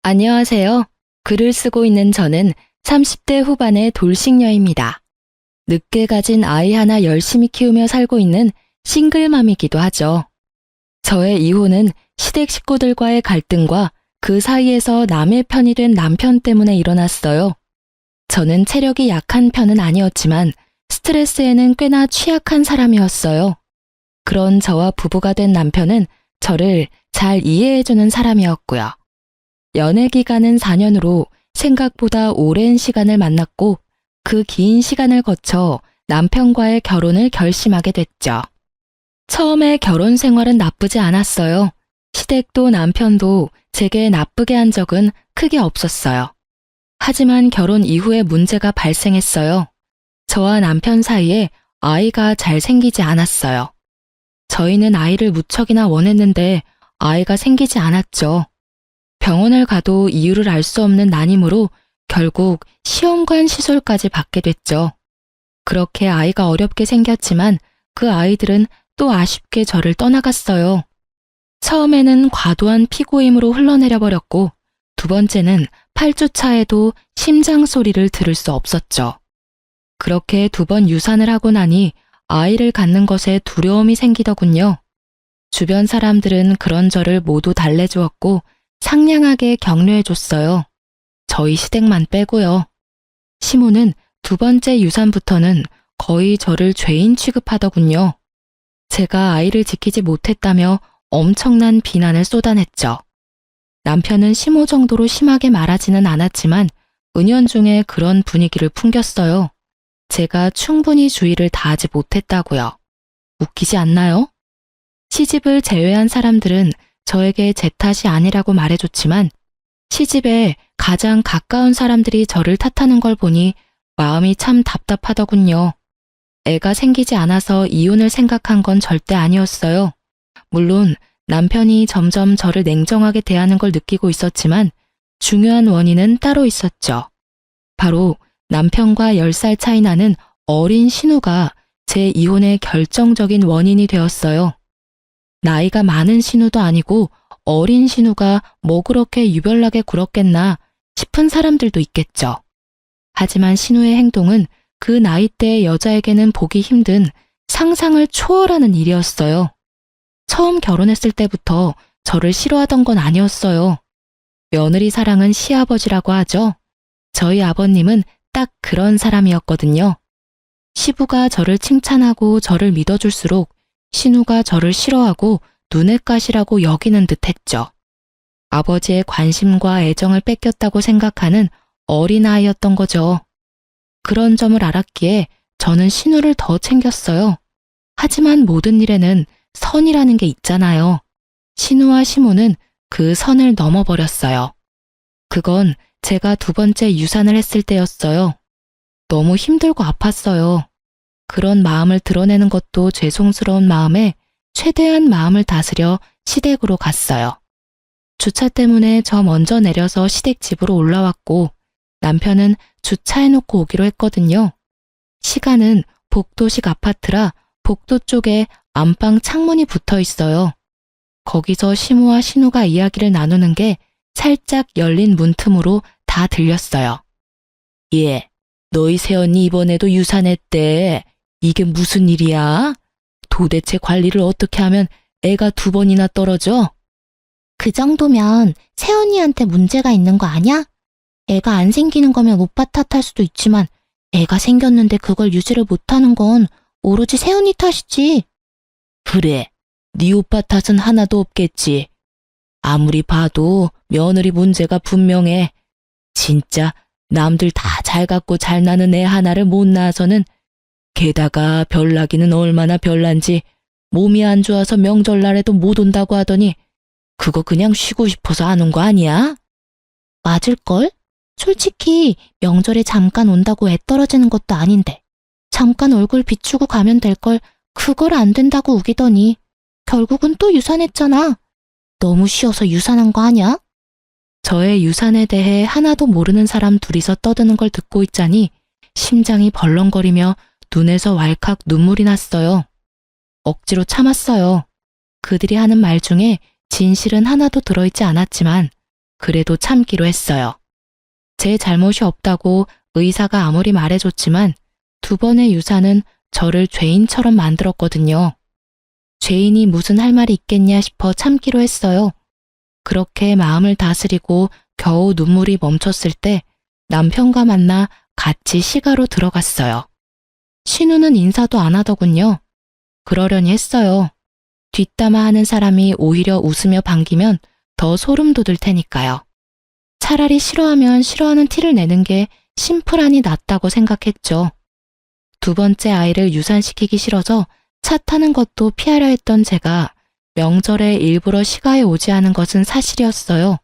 안녕하세요. 글을 쓰고 있는 저는 30대 후반의 돌싱녀입니다. 늦게 가진 아이 하나 열심히 키우며 살고 있는 싱글맘이기도 하죠. 저의 이혼은 시댁 식구들과의 갈등과 그 사이에서 남의 편이 된 남편 때문에 일어났어요. 저는 체력이 약한 편은 아니었지만 스트레스에는 꽤나 취약한 사람이었어요. 그런 저와 부부가 된 남편은 저를 잘 이해해주는 사람이었고요. 연애 기간은 4년으로 생각보다 오랜 시간을 만났고 그 긴 시간을 거쳐 남편과의 결혼을 결심하게 됐죠. 처음에 결혼 생활은 나쁘지 않았어요. 시댁도 남편도 제게 나쁘게 한 적은 크게 없었어요. 하지만 결혼 이후에 문제가 발생했어요. 저와 남편 사이에 아이가 잘 생기지 않았어요. 저희는 아이를 무척이나 원했는데 아이가 생기지 않았죠. 병원을 가도 이유를 알 수 없는 난임으로 결국 시험관 시술까지 받게 됐죠. 그렇게 아이가 어렵게 생겼지만 그 아이들은 또 아쉽게 저를 떠나갔어요. 처음에는 과도한 피고임으로 흘러내려 버렸고 두 번째는 8주 차에도 심장 소리를 들을 수 없었죠. 그렇게 2번 유산을 하고 나니 아이를 갖는 것에 두려움이 생기더군요. 주변 사람들은 그런 저를 모두 달래주었고 상냥하게 격려해줬어요. 저희 시댁만 빼고요. 시모는 2번째 유산부터는 거의 저를 죄인 취급하더군요. 제가 아이를 지키지 못했다며 엄청난 비난을 쏟아냈죠. 남편은 시모 정도로 심하게 말하지는 않았지만 은연중에 그런 분위기를 풍겼어요. 제가 충분히 주의를 다하지 못했다고요. 웃기지 않나요? 시집을 제외한 사람들은 저에게 제 탓이 아니라고 말해줬지만 시집에 가장 가까운 사람들이 저를 탓하는 걸 보니 마음이 참 답답하더군요. 애가 생기지 않아서 이혼을 생각한 건 절대 아니었어요. 물론 남편이 점점 저를 냉정하게 대하는 걸 느끼고 있었지만 중요한 원인은 따로 있었죠. 바로 남편과 10살 차이 나는 어린 신우가 제 이혼의 결정적인 원인이 되었어요. 나이가 많은 신우도 아니고 어린 신우가 뭐 그렇게 유별나게 굴었겠나 싶은 사람들도 있겠죠. 하지만 신우의 행동은 그 나이대의 여자에게는 보기 힘든 상상을 초월하는 일이었어요. 처음 결혼했을 때부터 저를 싫어하던 건 아니었어요. 며느리 사랑은 시아버지라고 하죠. 저희 아버님은 딱 그런 사람이었거든요. 시부가 저를 칭찬하고 저를 믿어줄수록 신우가 저를 싫어하고 눈엣 가시라고 여기는 듯 했죠. 아버지의 관심과 애정을 뺏겼다고 생각하는 어린아이였던 거죠. 그런 점을 알았기에 저는 신우를 더 챙겼어요. 하지만 모든 일에는 선이라는 게 있잖아요. 신우와 시모는 그 선을 넘어버렸어요. 그건 제가 2번째 유산을 했을 때였어요. 너무 힘들고 아팠어요. 그런 마음을 드러내는 것도 죄송스러운 마음에 최대한 마음을 다스려 시댁으로 갔어요. 주차 때문에 저 먼저 내려서 시댁 집으로 올라왔고 남편은 주차해놓고 오기로 했거든요. 시간은 복도식 아파트라 복도 쪽에 안방 창문이 붙어 있어요. 거기서 시모와 신우가 이야기를 나누는 게 살짝 열린 문틈으로 다 들렸어요. 예, 너희 새언니 이번에도 유산했대. 이게 무슨 일이야? 도대체 관리를 어떻게 하면 애가 2번이나 떨어져? 그 정도면 새언니한테 문제가 있는 거 아냐? 애가 안 생기는 거면 오빠 탓할 수도 있지만 애가 생겼는데 그걸 유지를 못하는 건 오로지 새언니 탓이지. 그래, 네 오빠 탓은 하나도 없겠지. 아무리 봐도 며느리 문제가 분명해. 진짜 남들 다 잘 갖고 잘 나는 애 하나를 못 낳아서는 게다가 별나기는 얼마나 별난지 몸이 안 좋아서 명절날에도 못 온다고 하더니 그거 그냥 쉬고 싶어서 안 온 거 아니야? 맞을걸? 솔직히 명절에 잠깐 온다고 애 떨어지는 것도 아닌데 잠깐 얼굴 비추고 가면 될 걸 그걸 안 된다고 우기더니 결국은 또 유산했잖아. 너무 쉬워서 유산한 거 아냐? 저의 유산에 대해 하나도 모르는 사람 둘이서 떠드는 걸 듣고 있자니 심장이 벌렁거리며 눈에서 왈칵 눈물이 났어요. 억지로 참았어요. 그들이 하는 말 중에 진실은 하나도 들어있지 않았지만 그래도 참기로 했어요. 제 잘못이 없다고 의사가 아무리 말해줬지만 2번의 유산은 저를 죄인처럼 만들었거든요. 죄인이 무슨 할 말이 있겠냐 싶어 참기로 했어요. 그렇게 마음을 다스리고 겨우 눈물이 멈췄을 때 남편과 만나 같이 시가로 들어갔어요. 신우는 인사도 안 하더군요. 그러려니 했어요. 뒷담화하는 사람이 오히려 웃으며 반기면 더 소름 돋을 테니까요. 차라리 싫어하면 싫어하는 티를 내는 게 심플하니 낫다고 생각했죠. 2번째 아이를 유산시키기 싫어서 차 타는 것도 피하려 했던 제가 명절에 일부러 시가에 오지 않은 것은 사실이었어요.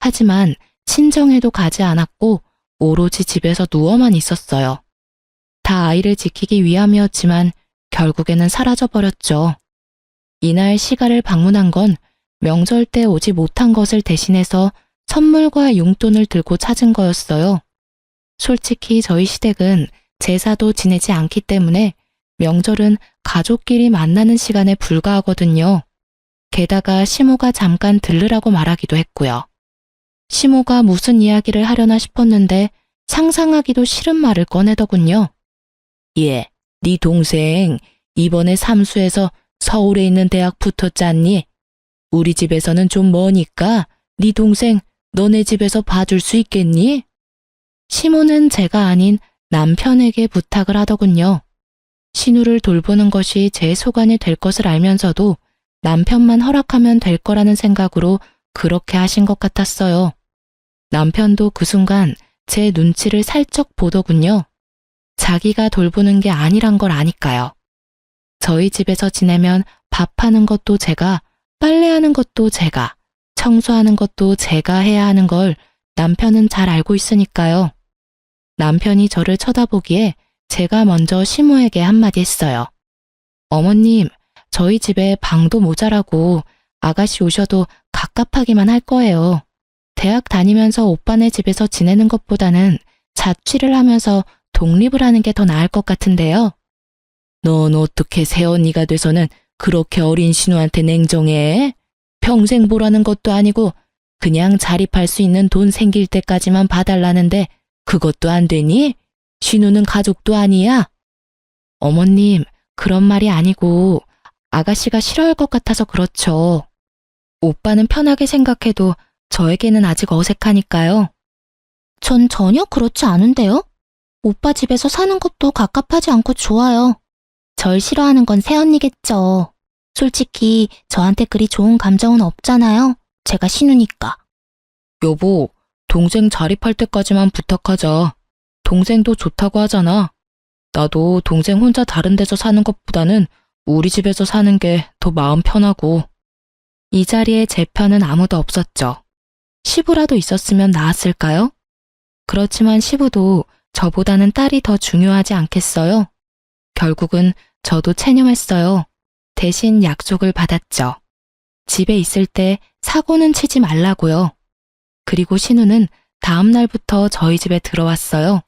하지만 친정에도 가지 않았고 오로지 집에서 누워만 있었어요. 다 아이를 지키기 위함이었지만 결국에는 사라져버렸죠. 이날 시가를 방문한 건 명절 때 오지 못한 것을 대신해서 선물과 용돈을 들고 찾은 거였어요. 솔직히 저희 시댁은 제사도 지내지 않기 때문에 명절은 가족끼리 만나는 시간에 불과하거든요. 게다가 시모가 잠깐 들르라고 말하기도 했고요. 시모가 무슨 이야기를 하려나 싶었는데 상상하기도 싫은 말을 꺼내더군요. 예, 네 동생 이번에 삼수해서 서울에 있는 대학 붙었잖니? 우리 집에서는 좀 머니까 네 동생 너네 집에서 봐줄 수 있겠니? 시모는 제가 아닌 남편에게 부탁을 하더군요. 신우를 돌보는 것이 제 소관이 될 것을 알면서도 남편만 허락하면 될 거라는 생각으로 그렇게 하신 것 같았어요. 남편도 그 순간 제 눈치를 살짝 보더군요. 자기가 돌보는 게 아니란 걸 아니까요. 저희 집에서 지내면 밥하는 것도 제가, 빨래하는 것도 제가, 청소하는 것도 제가 해야 하는 걸 남편은 잘 알고 있으니까요. 남편이 저를 쳐다보기에 제가 먼저 시모에게 한마디 했어요. 어머님, 저희 집에 방도 모자라고 아가씨 오셔도 갑갑하기만 할 거예요. 대학 다니면서 오빠네 집에서 지내는 것보다는 자취를 하면서 독립을 하는 게 더 나을 것 같은데요. 넌 어떻게 새언니가 돼서는 그렇게 어린 신우한테 냉정해? 평생 보라는 것도 아니고 그냥 자립할 수 있는 돈 생길 때까지만 봐달라는데 그것도 안 되니? 신우는 가족도 아니야? 어머님, 그런 말이 아니고 아가씨가 싫어할 것 같아서 그렇죠. 오빠는 편하게 생각해도 저에게는 아직 어색하니까요. 전 전혀 그렇지 않은데요? 오빠 집에서 사는 것도 갑갑하지 않고 좋아요. 절 싫어하는 건 새언니겠죠. 솔직히 저한테 그리 좋은 감정은 없잖아요. 제가 신우니까. 여보, 동생 자립할 때까지만 부탁하자. 동생도 좋다고 하잖아. 나도 동생 혼자 다른 데서 사는 것보다는 우리 집에서 사는 게 더 마음 편하고. 이 자리에 제 편은 아무도 없었죠. 시부라도 있었으면 나았을까요? 그렇지만 시부도 저보다는 딸이 더 중요하지 않겠어요? 결국은 저도 체념했어요. 대신 약속을 받았죠. 집에 있을 때 사고는 치지 말라고요. 그리고 신우는 다음 날부터 저희 집에 들어왔어요.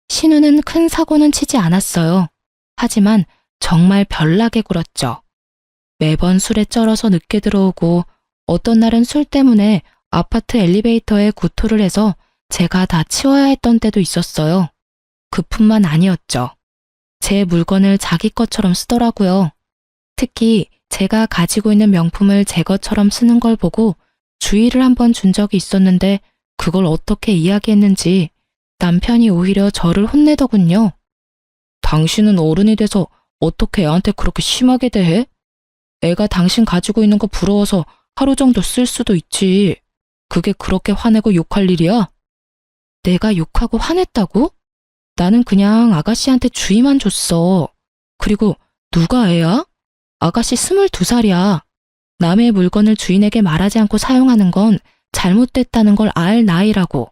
신우는 큰 사고는 치지 않았어요. 하지만 정말 별나게 굴었죠. 매번 술에 쩔어서 늦게 들어오고 어떤 날은 술 때문에 아파트 엘리베이터에 구토를 해서 제가 다 치워야 했던 때도 있었어요. 그뿐만 아니었죠. 제 물건을 자기 것처럼 쓰더라고요. 특히 제가 가지고 있는 명품을 제 것처럼 쓰는 걸 보고 주의를 한번 준 적이 있었는데 그걸 어떻게 이야기했는지 남편이 오히려 저를 혼내더군요. 당신은 어른이 돼서 어떻게 애한테 그렇게 심하게 대해? 애가 당신 가지고 있는 거 부러워서 하루 정도 쓸 수도 있지. 그게 그렇게 화내고 욕할 일이야? 내가 욕하고 화냈다고? 나는 그냥 아가씨한테 주의만 줬어. 그리고 누가 애야? 아가씨 22살이야. 남의 물건을 주인에게 말하지 않고 사용하는 건 잘못됐다는 걸 알 나이라고.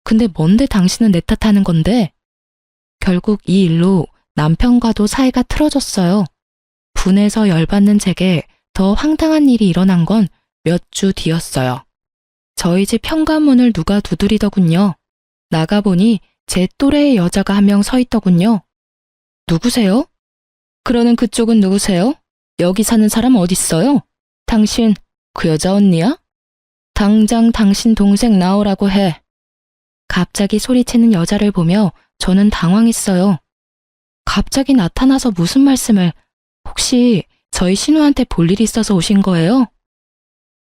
근데 뭔데 당신은 내 탓하는 건데? 결국 이 일로 남편과도 사이가 틀어졌어요. 분해서 열받는 제게 더 황당한 일이 일어난 건 몇 주 뒤였어요. 저희 집 현관문을 누가 두드리더군요. 나가보니 제 또래의 여자가 한 명 서 있더군요. 누구세요? 그러는 그쪽은 누구세요? 여기 사는 사람 어딨어요? 당신 그 여자 언니야? 당장 당신 동생 나오라고 해. 갑자기 소리치는 여자를 보며 저는 당황했어요. 갑자기 나타나서 무슨 말씀을, 혹시 저희 신우한테 볼 일이 있어서 오신 거예요?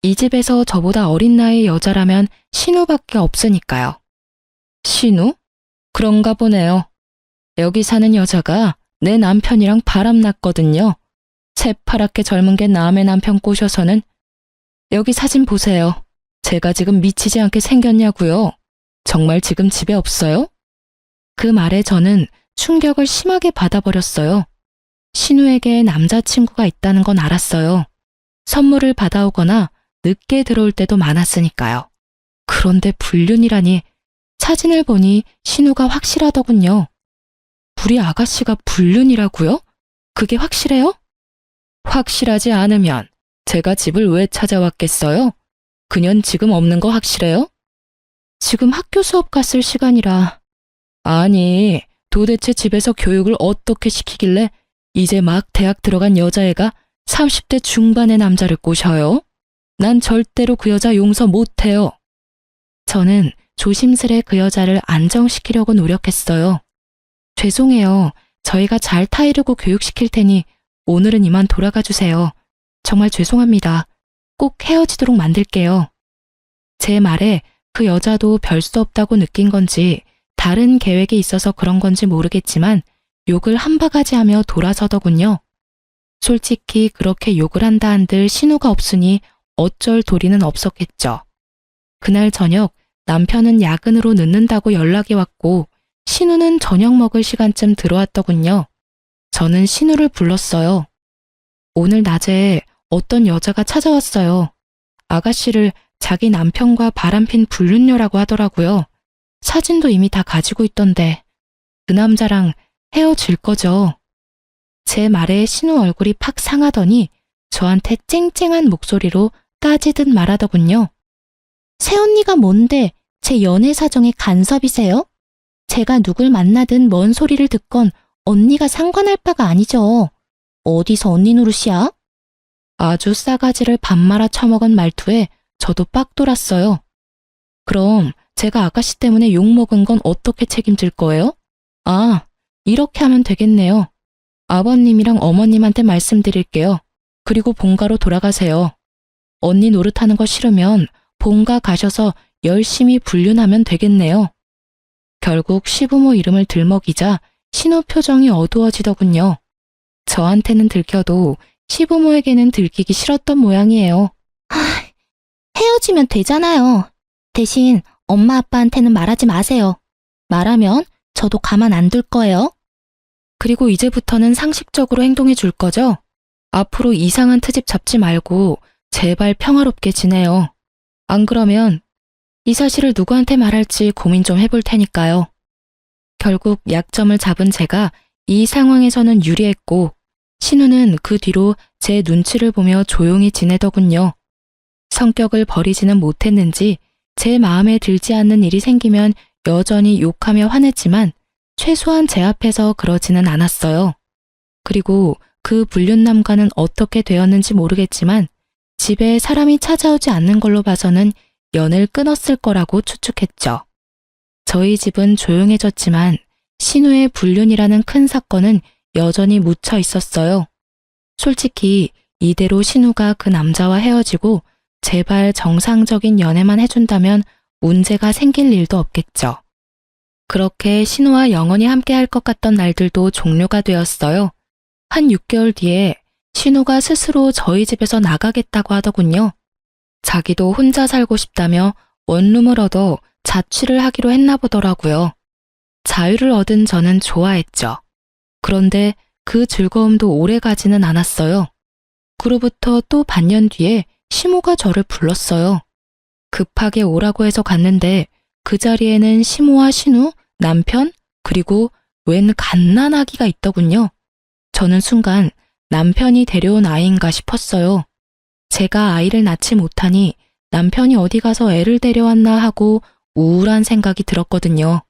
이 집에서 저보다 어린 나이의 여자라면 신우밖에 없으니까요. 신우? 그런가 보네요. 여기 사는 여자가 내 남편이랑 바람났거든요. 새파랗게 젊은 게 남의 남편 꼬셔서는. 여기 사진 보세요. 제가 지금 미치지 않게 생겼냐고요. 정말 지금 집에 없어요? 그 말에 저는 충격을 심하게 받아버렸어요. 신우에게 남자친구가 있다는 건 알았어요. 선물을 받아오거나 늦게 들어올 때도 많았으니까요. 그런데 불륜이라니, 사진을 보니 신우가 확실하더군요. 우리 아가씨가 불륜이라고요? 그게 확실해요? 확실하지 않으면 제가 집을 왜 찾아왔겠어요? 그년 지금 없는 거 확실해요? 지금 학교 수업 갔을 시간이라. 아니, 도대체 집에서 교육을 어떻게 시키길래 이제 막 대학 들어간 여자애가 30대 중반의 남자를 꼬셔요? 난 절대로 그 여자 용서 못해요. 저는 조심스레 그 여자를 안정시키려고 노력했어요. 죄송해요. 저희가 잘 타이르고 교육시킬 테니 오늘은 이만 돌아가 주세요. 정말 죄송합니다. 꼭 헤어지도록 만들게요. 제 말에 그 여자도 별 수 없다고 느낀 건지 다른 계획이 있어서 그런 건지 모르겠지만 욕을 한 바가지 하며 돌아서더군요. 솔직히 그렇게 욕을 한다 한들 신우가 없으니 어쩔 도리는 없었겠죠. 그날 저녁 남편은 야근으로 늦는다고 연락이 왔고 신우는 저녁 먹을 시간쯤 들어왔더군요. 저는 신우를 불렀어요. 오늘 낮에 어떤 여자가 찾아왔어요. 아가씨를 자기 남편과 바람핀 불륜녀라고 하더라고요. 사진도 이미 다 가지고 있던데 그 남자랑 헤어질 거죠. 제 말에 신우 얼굴이 팍 상하더니 저한테 쨍쨍한 목소리로 따지듯 말하더군요. 새언니가 뭔데 제 연애 사정에 간섭이세요? 제가 누굴 만나든 뭔 소리를 듣건 언니가 상관할 바가 아니죠. 어디서 언니 노릇이야? 아주 싸가지를 밥 말아 처먹은 말투에 저도 빡 돌았어요. 그럼 제가 아가씨 때문에 욕먹은 건 어떻게 책임질 거예요? 아, 이렇게 하면 되겠네요. 아버님이랑 어머님한테 말씀드릴게요. 그리고 본가로 돌아가세요. 언니 노릇하는 거 싫으면 본가 가셔서 열심히 불륜하면 되겠네요. 결국 시부모 이름을 들먹이자 신우 표정이 어두워지더군요. 저한테는 들켜도 시부모에게는 들키기 싫었던 모양이에요. 헤어지면 되잖아요. 대신 엄마 아빠한테는 말하지 마세요. 말하면 저도 가만 안 둘 거예요. 그리고 이제부터는 상식적으로 행동해 줄 거죠? 앞으로 이상한 트집 잡지 말고 제발 평화롭게 지내요. 안 그러면 이 사실을 누구한테 말할지 고민 좀 해볼 테니까요. 결국 약점을 잡은 제가 이 상황에서는 유리했고 신우는 그 뒤로 제 눈치를 보며 조용히 지내더군요. 성격을 버리지는 못했는지 제 마음에 들지 않는 일이 생기면 여전히 욕하며 화냈지만 최소한 제 앞에서 그러지는 않았어요. 그리고 그 불륜남과는 어떻게 되었는지 모르겠지만 집에 사람이 찾아오지 않는 걸로 봐서는 연을 끊었을 거라고 추측했죠. 저희 집은 조용해졌지만 신우의 불륜이라는 큰 사건은 여전히 묻혀 있었어요. 솔직히 이대로 신우가 그 남자와 헤어지고 제발 정상적인 연애만 해준다면 문제가 생길 일도 없겠죠. 그렇게 신우와 영원히 함께 할 것 같던 날들도 종료가 되었어요. 한 6개월 뒤에 신우가 스스로 저희 집에서 나가겠다고 하더군요. 자기도 혼자 살고 싶다며 원룸을 얻어 자취를 하기로 했나 보더라고요. 자유를 얻은 저는 좋아했죠. 그런데 그 즐거움도 오래 가지는 않았어요. 그로부터 또 반년 뒤에 시모가 저를 불렀어요. 급하게 오라고 해서 갔는데 그 자리에는 시모와 신우, 남편, 그리고 웬 갓난아기가 있더군요. 저는 순간 남편이 데려온 아이인가 싶었어요. 제가 아이를 낳지 못하니 남편이 어디 가서 애를 데려왔나 하고 우울한 생각이 들었거든요.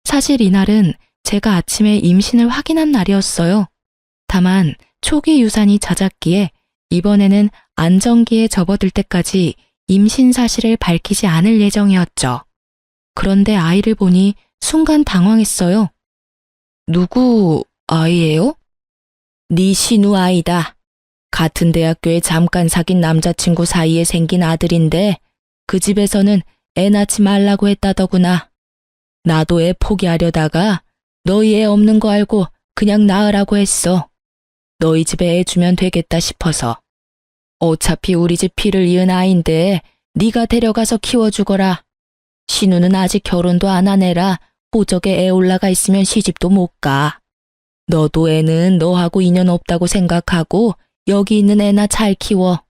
사실 이날은 제가 아침에 임신을 확인한 날이었어요. 다만 초기 유산이 잦았기에 이번에는 안정기에 접어들 때까지 임신 사실을 밝히지 않을 예정이었죠. 그런데 아이를 보니 순간 당황했어요. 누구 아이예요? 네 신우 아이다. 같은 대학교에 잠깐 사귄 남자친구 사이에 생긴 아들인데 그 집에서는 애 낳지 말라고 했다더구나. 나도 애 포기하려다가 너희 애 없는 거 알고 그냥 낳으라고 했어. 너희 집에 애 주면 되겠다 싶어서. 어차피 우리 집 피를 이은 아인데 네가 데려가서 키워주거라. 신우는 아직 결혼도 안 한 애라 호적에 애 올라가 있으면 시집도 못 가. 너도 애는 너하고 인연 없다고 생각하고 여기 있는 애나 잘 키워.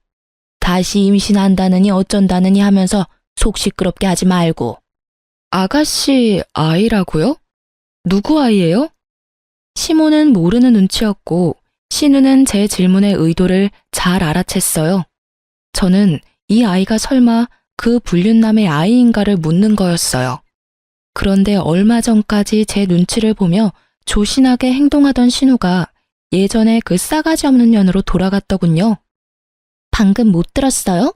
다시 임신한다느니 어쩐다느니 하면서 속 시끄럽게 하지 말고. 아가씨 아이라고요? 누구 아이예요? 시모는 모르는 눈치였고 신우는 제 질문의 의도를 잘 알아챘어요. 저는 이 아이가 설마 그 불륜남의 아이인가를 묻는 거였어요. 그런데 얼마 전까지 제 눈치를 보며 조신하게 행동하던 신우가 예전에 그 싸가지 없는 년으로 돌아갔더군요. 방금 못 들었어요?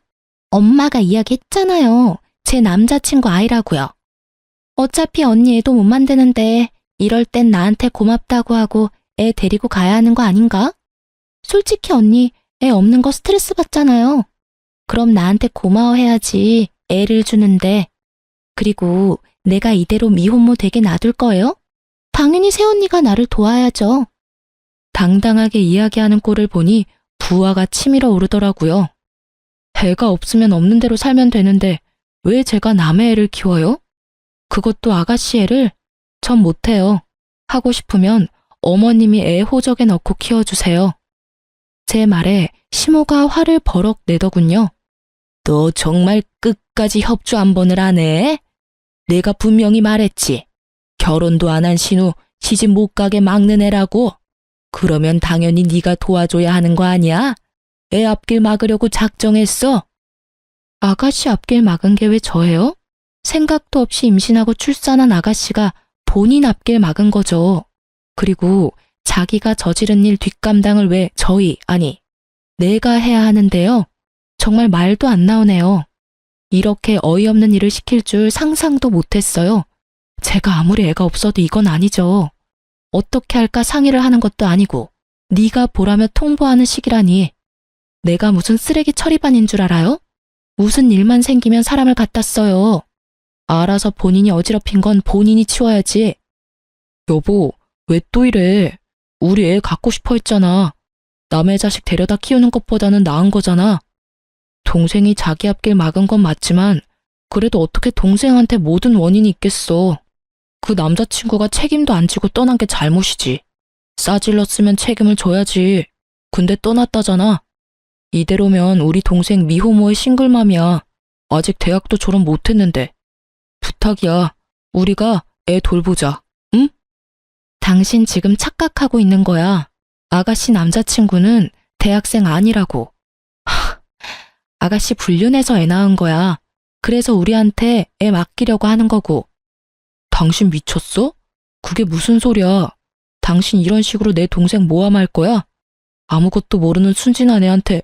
엄마가 이야기했잖아요. 제 남자친구 아이라고요. 어차피 언니 애도 못 만드는데 이럴 땐 나한테 고맙다고 하고 애 데리고 가야 하는 거 아닌가? 솔직히 언니 애 없는 거 스트레스 받잖아요. 그럼 나한테 고마워해야지 애를 주는데. 그리고 내가 이대로 미혼모 되게 놔둘 거예요? 당연히 새언니가 나를 도와야죠. 당당하게 이야기하는 꼴을 보니 부하가 치밀어 오르더라고요. 애가 없으면 없는 대로 살면 되는데 왜 제가 남의 애를 키워요? 그것도 아가씨 애를? 전 못해요. 하고 싶으면 어머님이 애 호적에 넣고 키워주세요. 제 말에 시모가 화를 버럭 내더군요. 너 정말 끝까지 협조 한 번을 안 해? 내가 분명히 말했지. 결혼도 안 한 신우 시집 못 가게 막는 애라고. 그러면 당연히 네가 도와줘야 하는 거 아니야? 애 앞길 막으려고 작정했어. 아가씨 앞길 막은 게 왜 저예요? 생각도 없이 임신하고 출산한 아가씨가 본인 앞길 막은 거죠. 그리고 자기가 저지른 일 뒷감당을 왜 아니 내가 해야 하는데요. 정말 말도 안 나오네요. 이렇게 어이없는 일을 시킬 줄 상상도 못했어요. 제가 아무리 애가 없어도 이건 아니죠. 어떻게 할까 상의를 하는 것도 아니고 네가 보라며 통보하는 식이라니. 내가 무슨 쓰레기 처리반인 줄 알아요? 무슨 일만 생기면 사람을 갖다 써요. 알아서 본인이 어지럽힌 건 본인이 치워야지. 여보, 왜 또 이래? 우리 애 갖고 싶어 했잖아. 남의 자식 데려다 키우는 것보다는 나은 거잖아. 동생이 자기 앞길 막은 건 맞지만 그래도 어떻게 동생한테 모든 원인이 있겠어. 그 남자친구가 책임도 안 지고 떠난 게 잘못이지. 싸질렀으면 책임을 져야지. 근데 떠났다잖아. 이대로면 우리 동생 미호모의 싱글맘이야. 아직 대학도 졸업 못했는데. 부탁이야. 우리가 애 돌보자. 응? 당신 지금 착각하고 있는 거야. 아가씨 남자친구는 대학생 아니라고. 아가씨 불륜해서 애 낳은 거야. 그래서 우리한테 애 맡기려고 하는 거고. 당신 미쳤어? 그게 무슨 소리야. 당신 이런 식으로 내 동생 모함할 거야? 아무것도 모르는 순진한 애한테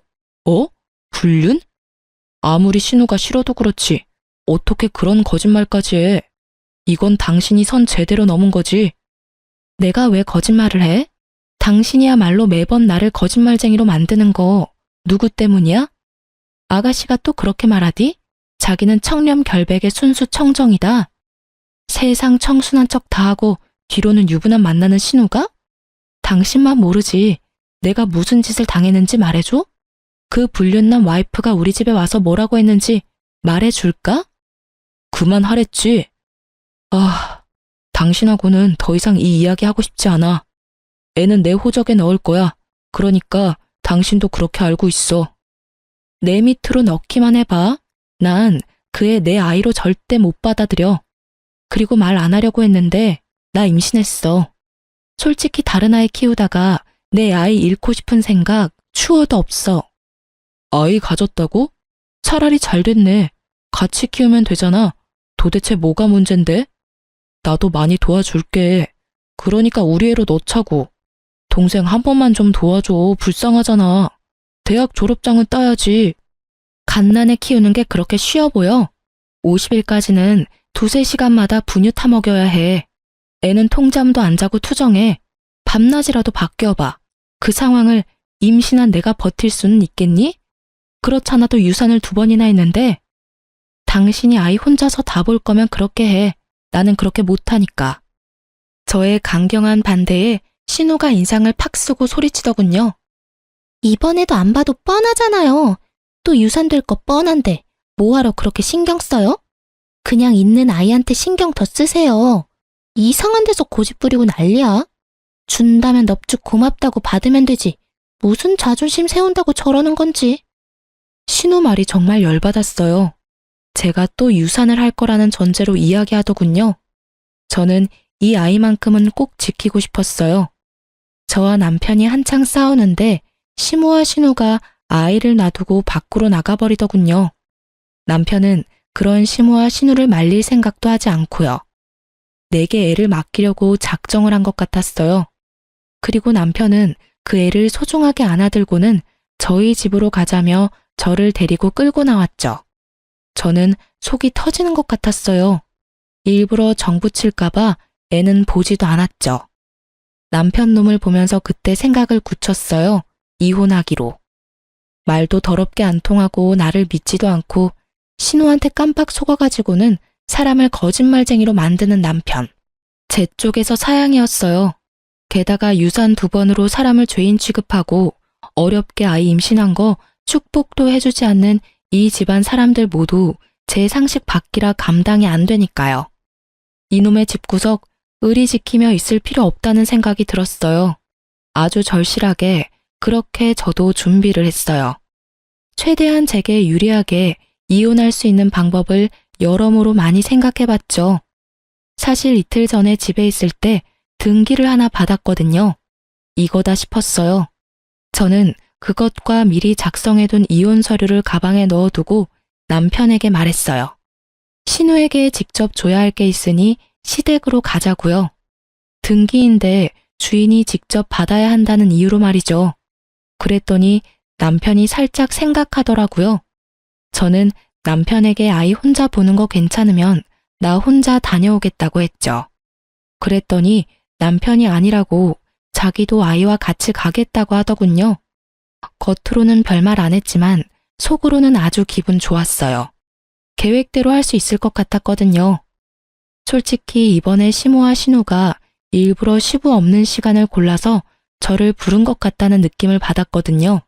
불륜? 아무리 신우가 싫어도 그렇지. 어떻게 그런 거짓말까지 해? 이건 당신이 선 제대로 넘은 거지. 내가 왜 거짓말을 해? 당신이야말로 매번 나를 거짓말쟁이로 만드는 거 누구 때문이야? 아가씨가 또 그렇게 말하디? 자기는 청렴 결백의 순수 청정이다. 세상 청순한 척 다 하고 뒤로는 유부남 만나는 신우가? 당신만 모르지. 내가 무슨 짓을 당했는지 말해줘? 그 불륜남 와이프가 우리 집에 와서 뭐라고 했는지 말해줄까? 그만하랬지. 당신하고는 더 이상 이 이야기 하고 싶지 않아. 애는 내 호적에 넣을 거야. 그러니까 당신도 그렇게 알고 있어. 내 밑으로 넣기만 해봐. 난 그 애 내 아이로 절대 못 받아들여. 그리고 말 안 하려고 했는데 나 임신했어. 솔직히 다른 아이 키우다가 내 아이 잃고 싶은 생각 추워도 없어. 아이 가졌다고? 차라리 잘 됐네. 같이 키우면 되잖아. 도대체 뭐가 문젠데? 나도 많이 도와줄게. 그러니까 우리 애로 넣자고. 동생 한 번만 좀 도와줘. 불쌍하잖아. 대학 졸업장은 따야지. 갓난애 키우는 게 그렇게 쉬워 보여? 50일까지는 두세 시간마다 분유 타먹여야 해. 애는 통잠도 안 자고 투정해. 밤낮이라도 바뀌어봐. 그 상황을 임신한 내가 버틸 수는 있겠니? 그렇잖아도 유산을 2번이나 했는데. 당신이 아이 혼자서 다 볼 거면 그렇게 해. 나는 그렇게 못하니까. 저의 강경한 반대에 신우가 인상을 팍 쓰고 소리치더군요. 이번에도 안 봐도 뻔하잖아요. 또 유산될 거 뻔한데 뭐하러 그렇게 신경 써요? 그냥 있는 아이한테 신경 더 쓰세요. 이상한 데서 고집 부리고 난리야. 준다면 넙죽 고맙다고 받으면 되지. 무슨 자존심 세운다고 저러는 건지. 신우 말이 정말 열받았어요. 제가 또 유산을 할 거라는 전제로 이야기하더군요. 저는 이 아이만큼은 꼭 지키고 싶었어요. 저와 남편이 한창 싸우는데 시모와 신우가 아이를 놔두고 밖으로 나가버리더군요. 남편은 그런 시모와 신우를 말릴 생각도 하지 않고요. 내게 애를 맡기려고 작정을 한 것 같았어요. 그리고 남편은 그 애를 소중하게 안아들고는 저희 집으로 가자며 저를 데리고 끌고 나왔죠. 저는 속이 터지는 것 같았어요. 일부러 정붙일까봐 애는 보지도 않았죠. 남편 놈을 보면서 그때 생각을 굳혔어요. 이혼하기로. 말도 더럽게 안 통하고 나를 믿지도 않고 신우한테 깜빡 속아가지고는 사람을 거짓말쟁이로 만드는 남편. 제 쪽에서 사양이었어요. 게다가 유산 2번으로 사람을 죄인 취급하고 어렵게 아이 임신한 거 축복도 해주지 않는 이 집안 사람들 모두 제 상식 밖이라 감당이 안 되니까요. 이놈의 집구석 의리 지키며 있을 필요 없다는 생각이 들었어요. 아주 절실하게 그렇게 저도 준비를 했어요. 최대한 제게 유리하게 이혼할 수 있는 방법을 여러모로 많이 생각해봤죠. 사실 이틀 전에 집에 있을 때 등기를 하나 받았거든요. 이거다 싶었어요. 저는 그것과 미리 작성해둔 이혼 서류를 가방에 넣어두고 남편에게 말했어요. 신우에게 직접 줘야 할 게 있으니 시댁으로 가자고요. 등기인데 주인이 직접 받아야 한다는 이유로 말이죠. 그랬더니 남편이 살짝 생각하더라고요. 저는 남편에게 아이 혼자 보는 거 괜찮으면 나 혼자 다녀오겠다고 했죠. 그랬더니 남편이 아니라고 자기도 아이와 같이 가겠다고 하더군요. 겉으로는 별말 안 했지만 속으로는 아주 기분 좋았어요. 계획대로 할 수 있을 것 같았거든요. 솔직히 이번에 시모와 신우가 일부러 시부 없는 시간을 골라서 저를 부른 것 같다는 느낌을 받았거든요.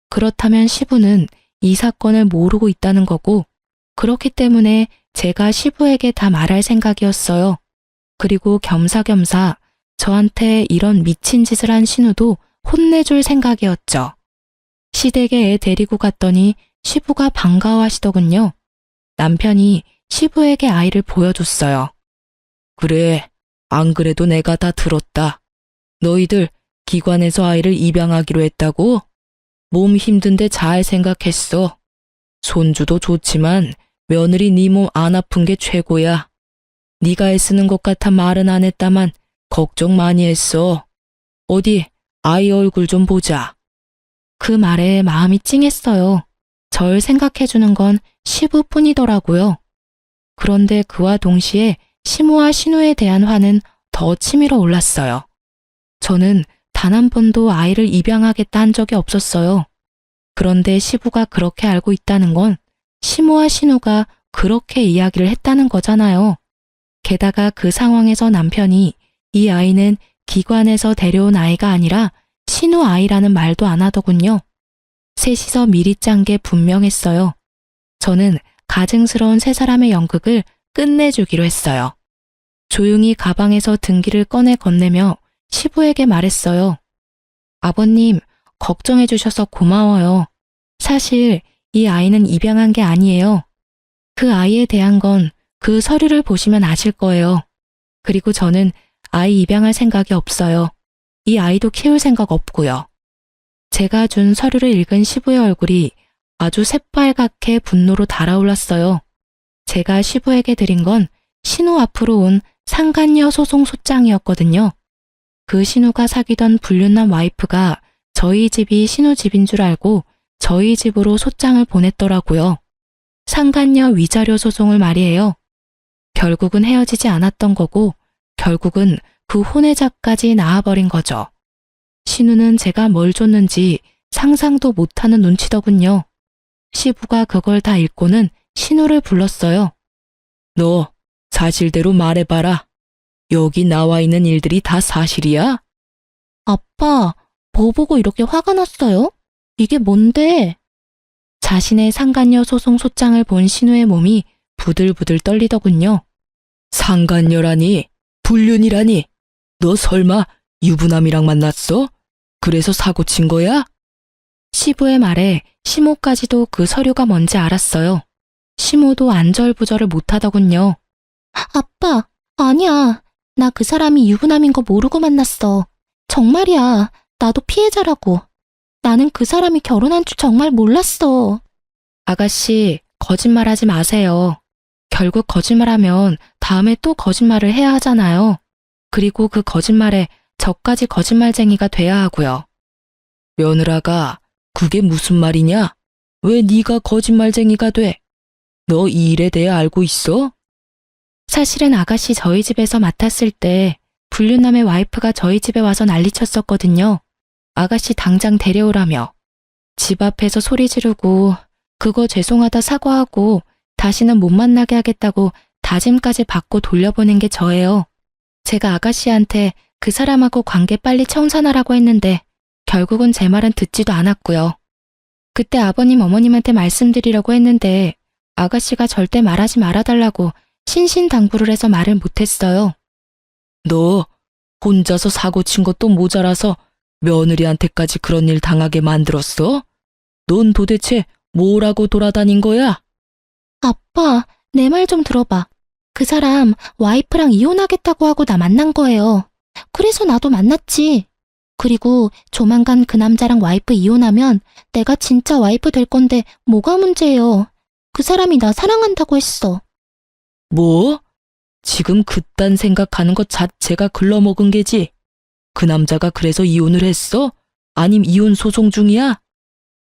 그렇다면 시부는 이 사건을 모르고 있다는 거고, 그렇기 때문에 제가 시부에게 다 말할 생각이었어요. 그리고 겸사겸사 저한테 이런 미친 짓을 한 신우도 혼내줄 생각이었죠. 시댁에 애 데리고 갔더니 시부가 반가워하시더군요. 남편이 시부에게 아이를 보여줬어요. 그래, 안 그래도 내가 다 들었다. 너희들 기관에서 아이를 입양하기로 했다고? 몸 힘든데 잘 생각했어. 손주도 좋지만 며느리 네 몸 안 아픈 게 최고야. 네가 애쓰는 것 같아 말은 안 했다만 걱정 많이 했어. 어디 아이 얼굴 좀 보자. 그 말에 마음이 찡했어요. 절 생각해주는 건 시부뿐이더라고요. 그런데 그와 동시에 시모와 신우에 대한 화는 더 치밀어 올랐어요. 저는 단 한 번도 아이를 입양하겠다 한 적이 없었어요. 그런데 시부가 그렇게 알고 있다는 건 시모와 신우가 그렇게 이야기를 했다는 거잖아요. 게다가 그 상황에서 남편이 이 아이는 기관에서 데려온 아이가 아니라 신우 아이라는 말도 안 하더군요. 셋이서 미리 짠 게 분명했어요. 저는 가증스러운 세 사람의 연극을 끝내주기로 했어요. 조용히 가방에서 등기를 꺼내 건네며 시부에게 말했어요. 아버님, 걱정해 주셔서 고마워요. 사실 이 아이는 입양한 게 아니에요. 그 아이에 대한 건 그 서류를 보시면 아실 거예요. 그리고 저는 아이 입양할 생각이 없어요. 이 아이도 키울 생각 없고요. 제가 준 서류를 읽은 시부의 얼굴이 아주 새빨갛게 분노로 달아올랐어요. 제가 시부에게 드린 건 신우 앞으로 온 상간녀 소송 소장이었거든요. 그 신우가 사귀던 불륜남 와이프가 저희 집이 신우 집인 줄 알고 저희 집으로 소장을 보냈더라고요. 상간녀 위자료 소송을 말이에요. 결국은 헤어지지 않았던 거고 결국은 그 혼외자까지 낳아버린 거죠. 신우는 제가 뭘 줬는지 상상도 못하는 눈치더군요. 시부가 그걸 다 읽고는 신우를 불렀어요. 너 사실대로 말해봐라. 여기 나와 있는 일들이 다 사실이야? 아빠, 뭐 보고 이렇게 화가 났어요? 이게 뭔데? 자신의 상간녀 소송 소장을 본 신우의 몸이 부들부들 떨리더군요. 상간녀라니? 불륜이라니? 너 설마 유부남이랑 만났어? 그래서 사고 친 거야? 시부의 말에 시모까지도 그 서류가 뭔지 알았어요. 시모도 안절부절을 못하더군요. 아빠, 아니야. 나 그 사람이 유부남인 거 모르고 만났어. 정말이야. 나도 피해자라고. 나는 그 사람이 결혼한 줄 정말 몰랐어. 아가씨, 거짓말하지 마세요. 결국 거짓말하면 다음에 또 거짓말을 해야 하잖아요. 그리고 그 거짓말에 저까지 거짓말쟁이가 돼야 하고요. 며느라가 그게 무슨 말이냐? 왜 네가 거짓말쟁이가 돼? 너 이 일에 대해 알고 있어? 사실은 아가씨 저희 집에서 맡았을 때 불륜남의 와이프가 저희 집에 와서 난리쳤었거든요. 아가씨 당장 데려오라며. 집 앞에서 소리 지르고 그거 죄송하다 사과하고 다시는 못 만나게 하겠다고 다짐까지 받고 돌려보낸 게 저예요. 제가 아가씨한테 그 사람하고 관계 빨리 청산하라고 했는데 결국은 제 말은 듣지도 않았고요. 그때 아버님 어머님한테 말씀드리려고 했는데 아가씨가 절대 말하지 말아달라고 신신당부를 해서 말을 못했어요. 너 혼자서 사고 친 것도 모자라서 며느리한테까지 그런 일 당하게 만들었어? 넌 도대체 뭐라고 돌아다닌 거야? 아빠, 내 말 좀 들어봐. 그 사람 와이프랑 이혼하겠다고 하고 나 만난 거예요. 그래서 나도 만났지. 그리고 조만간 그 남자랑 와이프 이혼하면 내가 진짜 와이프 될 건데 뭐가 문제예요. 그 사람이 나 사랑한다고 했어. 뭐? 지금 그딴 생각하는 것 자체가 글러먹은 게지. 그 남자가 그래서 이혼을 했어? 아님 이혼 소송 중이야?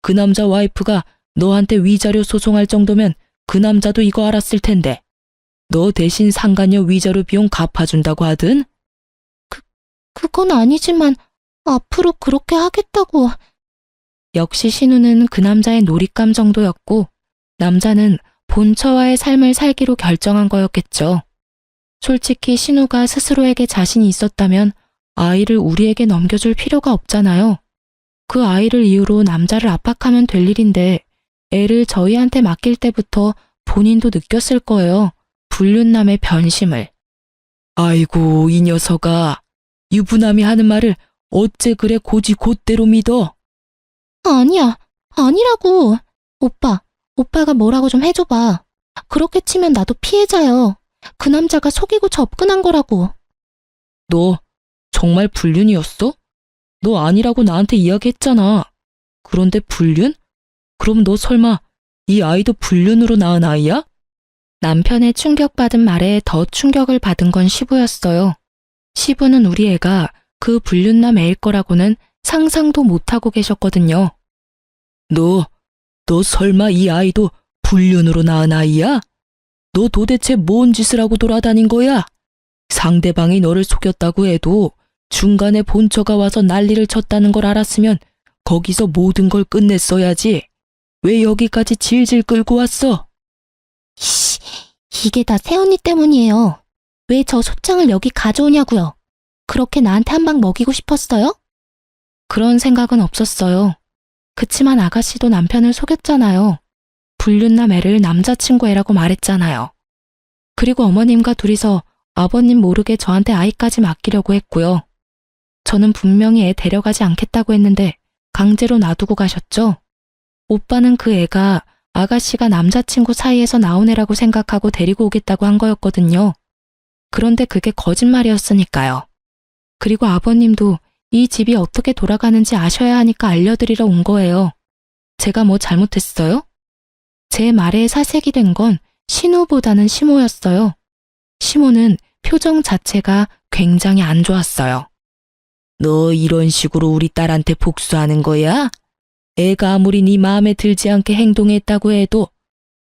그 남자 와이프가 너한테 위자료 소송할 정도면 그 남자도 이거 알았을 텐데. 너 대신 상간녀 위자료 비용 갚아준다고 하든? 그건 아니지만 앞으로 그렇게 하겠다고. 역시 신우는 그 남자의 놀잇감 정도였고 남자는 본처와의 삶을 살기로 결정한 거였겠죠. 솔직히 신우가 스스로에게 자신이 있었다면 아이를 우리에게 넘겨줄 필요가 없잖아요. 그 아이를 이유로 남자를 압박하면 될 일인데 애를 저희한테 맡길 때부터 본인도 느꼈을 거예요. 불륜남의 변심을. 아이고 이 녀석아. 유부남이 하는 말을 어째 그래 고지 곧대로 믿어? 아니야, 아니라고. 오빠가 뭐라고 좀 해줘봐. 그렇게 치면 나도 피해자요. 그 남자가 속이고 접근한 거라고. 너 정말 불륜이었어? 너 아니라고 나한테 이야기했잖아. 그런데 불륜? 그럼 너 설마 이 아이도 불륜으로 낳은 아이야? 남편의 충격받은 말에 더 충격을 받은 건 시부였어요. 시부는 우리 애가 그 불륜남 애일 거라고는 상상도 못하고 계셨거든요. 너 설마 이 아이도 불륜으로 낳은 아이야? 너 도대체 뭔 짓을 하고 돌아다닌 거야? 상대방이 너를 속였다고 해도 중간에 본처가 와서 난리를 쳤다는 걸 알았으면 거기서 모든 걸 끝냈어야지. 왜 여기까지 질질 끌고 왔어? 이게 다 새언니 때문이에요. 왜 저 소장을 여기 가져오냐고요. 그렇게 나한테 한 방 먹이고 싶었어요? 그런 생각은 없었어요. 그치만 아가씨도 남편을 속였잖아요. 불륜남 애를 남자친구 애라고 말했잖아요. 그리고 어머님과 둘이서 아버님 모르게 저한테 아이까지 맡기려고 했고요. 저는 분명히 애 데려가지 않겠다고 했는데 강제로 놔두고 가셨죠. 오빠는 그 애가 아가씨가 남자친구 사이에서 나온 애라고 생각하고 데리고 오겠다고 한 거였거든요. 그런데 그게 거짓말이었으니까요. 그리고 아버님도 이 집이 어떻게 돌아가는지 아셔야 하니까 알려드리러 온 거예요. 제가 뭐 잘못했어요? 제 말에 사색이 된 건 신우보다는 시모였어요. 시모는 표정 자체가 굉장히 안 좋았어요. 너 이런 식으로 우리 딸한테 복수하는 거야? 애가 아무리 네 마음에 들지 않게 행동했다고 해도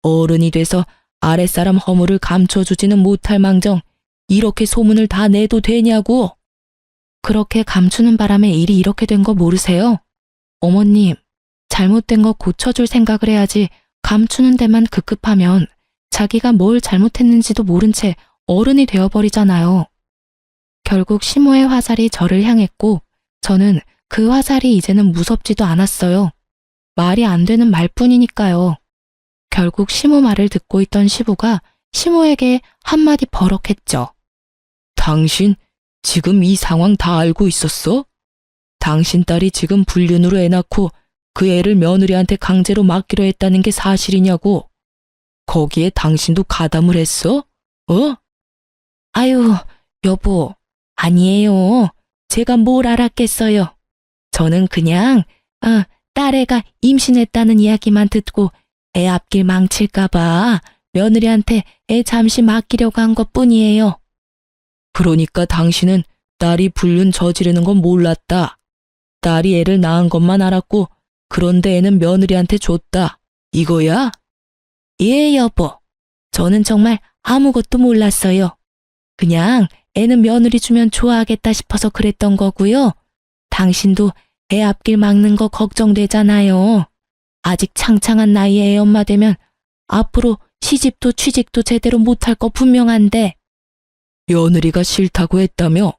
어른이 돼서 아랫사람 허물을 감춰주지는 못할 망정 이렇게 소문을 다 내도 되냐고. 그렇게 감추는 바람에 일이 이렇게 된 거 모르세요? 어머님, 잘못된 거 고쳐줄 생각을 해야지 감추는 데만 급급하면 자기가 뭘 잘못했는지도 모른 채 어른이 되어버리잖아요. 결국 시모의 화살이 저를 향했고 저는 그 화살이 이제는 무섭지도 않았어요. 말이 안 되는 말뿐이니까요. 결국 시모 말을 듣고 있던 시부가 시모에게 한마디 버럭했죠. 당신 지금 이 상황 다 알고 있었어? 당신 딸이 지금 불륜으로 애 낳고 그 애를 며느리한테 강제로 맡기로 했다는 게 사실이냐고. 거기에 당신도 가담을 했어? 어? 아유, 여보, 아니에요. 제가 뭘 알았겠어요. 저는 그냥 딸애가 임신했다는 이야기만 듣고 애 앞길 망칠까봐 며느리한테 애 잠시 맡기려고 한 것뿐이에요. 그러니까 당신은 딸이 불륜 저지르는 건 몰랐다. 딸이 애를 낳은 것만 알았고 그런데 애는 며느리한테 줬다. 이거야? 예, 여보. 저는 정말 아무것도 몰랐어요. 그냥 애는 며느리 주면 좋아하겠다 싶어서 그랬던 거고요. 당신도 애 앞길 막는 거 걱정되잖아요. 아직 창창한 나이에 애 엄마 되면 앞으로 시집도 취직도 제대로 못할 거 분명한데. 며느리가 싫다고 했다며?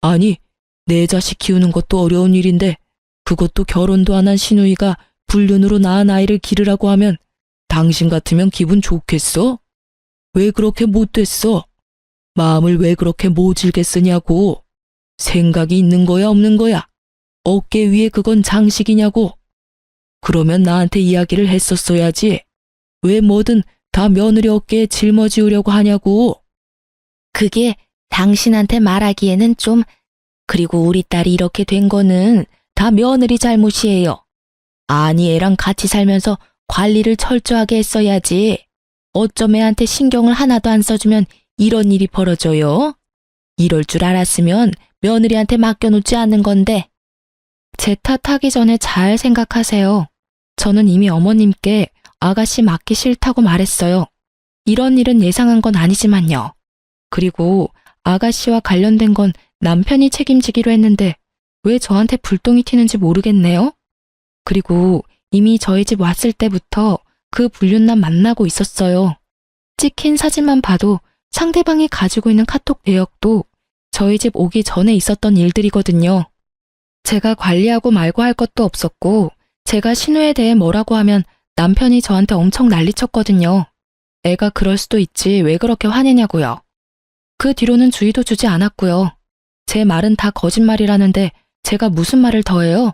아니, 내 자식 키우는 것도 어려운 일인데 그것도 결혼도 안 한 시누이가 불륜으로 낳은 아이를 기르라고 하면 당신 같으면 기분 좋겠어? 왜 그렇게 못됐어? 마음을 왜 그렇게 모질게 쓰냐고. 생각이 있는 거야 없는 거야? 어깨 위에 그건 장식이냐고. 그러면 나한테 이야기를 했었어야지. 왜 뭐든 다 며느리 어깨에 짊어지우려고 하냐고. 그게 당신한테 말하기에는 좀. 그리고 우리 딸이 이렇게 된 거는 다 며느리 잘못이에요. 아니, 애랑 같이 살면서 관리를 철저하게 했어야지. 어쩜 애한테 신경을 하나도 안 써주면 이런 일이 벌어져요? 이럴 줄 알았으면 며느리한테 맡겨놓지 않는 건데. 제 탓하기 전에 잘 생각하세요. 저는 이미 어머님께 아가씨 맡기 싫다고 말했어요. 이런 일은 예상한 건 아니지만요. 그리고 아가씨와 관련된 건 남편이 책임지기로 했는데 왜 저한테 불똥이 튀는지 모르겠네요. 그리고 이미 저희 집 왔을 때부터 그 불륜남 만나고 있었어요. 찍힌 사진만 봐도 상대방이 가지고 있는 카톡 내역도 저희 집 오기 전에 있었던 일들이거든요. 제가 관리하고 말고 할 것도 없었고 제가 신우에 대해 뭐라고 하면 남편이 저한테 엄청 난리쳤거든요. 애가 그럴 수도 있지 왜 그렇게 화내냐고요. 그 뒤로는 주의도 주지 않았고요. 제 말은 다 거짓말이라는데 제가 무슨 말을 더해요?